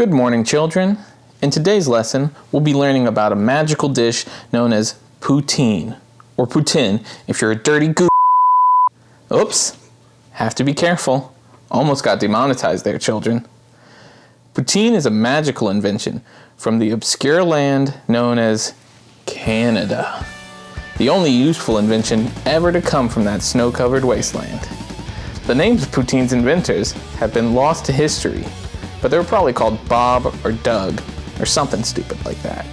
Good morning, children. In today's lesson, we'll be learning about a magical dish known as poutine, or Poutine if you're a dirty goo. Oops, have to be careful. Almost got demonetized there, children. Poutine is a magical invention from the obscure land known as Canada. The only useful invention ever to come from that snow-covered wasteland. The names of poutine's inventors have been lost to history, but they were probably called Bob or Doug or something stupid like that.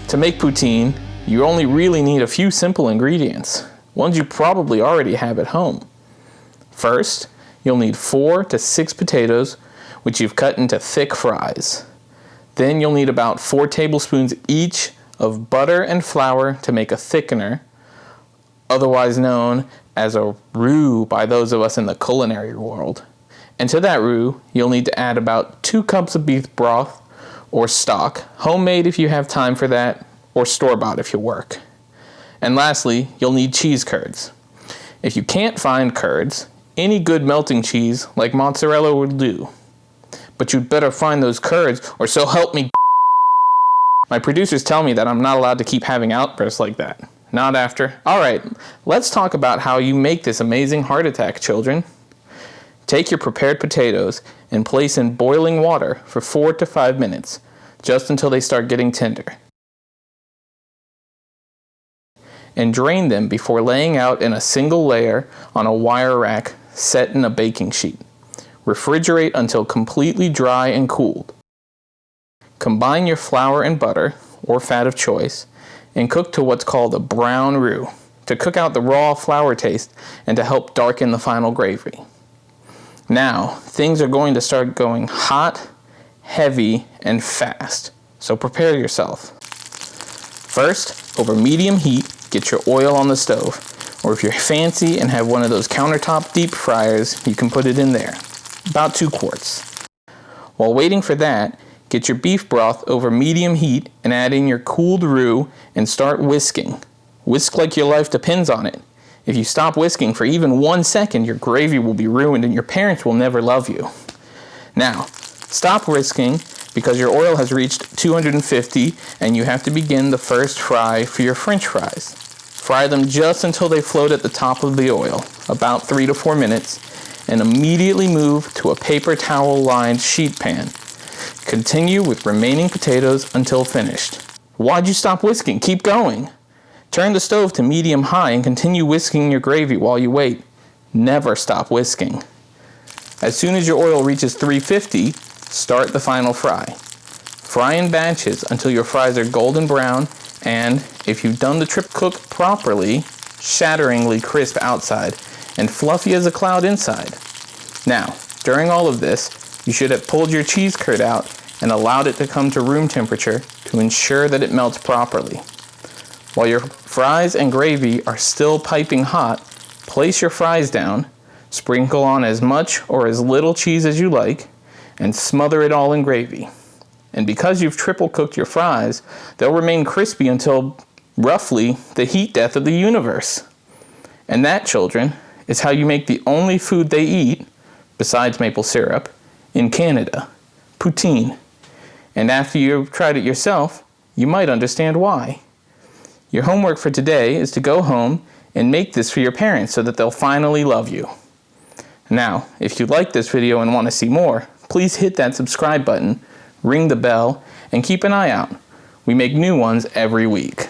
To make poutine, you only really need a few simple ingredients, ones you probably already have at home. First, you'll need 4 to 6 potatoes, which you've cut into thick fries. Then you'll need about 4 tablespoons each of butter and flour to make a thickener, otherwise known as a roux by those of us in the culinary world. And to that roux, you'll need to add about 2 cups of beef broth or stock, homemade if you have time for that, or store-bought if you work. And lastly, you'll need cheese curds. If you can't find curds, any good melting cheese like mozzarella will do. But you'd better find those curds, or so help me. My producers tell me that I'm not allowed to keep having outbursts like that. Not after. Alright, let's talk about how you make this amazing heart attack, children. Take your prepared potatoes and place in boiling water for 4 to 5 minutes, just until they start getting tender. And drain them before laying out in a single layer on a wire rack set in a baking sheet. Refrigerate until completely dry and cooled. Combine your flour and butter, or fat of choice, and cook to what's called a brown roux, to cook out the raw flour taste and to help darken the final gravy. Now, things are going to start going hot, heavy, and fast, so prepare yourself. First, over medium heat, get your oil on the stove, or if you're fancy and have one of those countertop deep fryers, you can put it in there, about 2 quarts. While waiting for that, get your beef broth over medium heat and add in your cooled roux and start whisking. Whisk like your life depends on it. If you stop whisking for even 1 second, your gravy will be ruined and your parents will never love you. Now, stop whisking because your oil has reached 250 and you have to begin the first fry for your French fries. Fry them just until they float at the top of the oil, about 3 to 4 minutes, and immediately move to a paper towel lined sheet pan. Continue with remaining potatoes until finished. Why'd you stop whisking? Keep going. Turn the stove to medium-high and continue whisking your gravy while you wait. Never stop whisking. As soon as your oil reaches 350, start the final fry. Fry in batches until your fries are golden brown and, if you've done the trip cook properly, shatteringly crisp outside and fluffy as a cloud inside. Now, during all of this, you should have pulled your cheese curd out and allowed it to come to room temperature to ensure that it melts properly. While your fries and gravy are still piping hot, place your fries down, sprinkle on as much or as little cheese as you like, and smother it all in gravy. And because you've triple cooked your fries, they'll remain crispy until, roughly, the heat death of the universe. And that, children, is how you make the only food they eat, besides maple syrup, in Canada, poutine. And after you've tried it yourself, you might understand why. Your homework for today is to go home and make this for your parents so that they'll finally love you. Now, if you like this video and want to see more, please hit that subscribe button, ring the bell, and keep an eye out. We make new ones every week.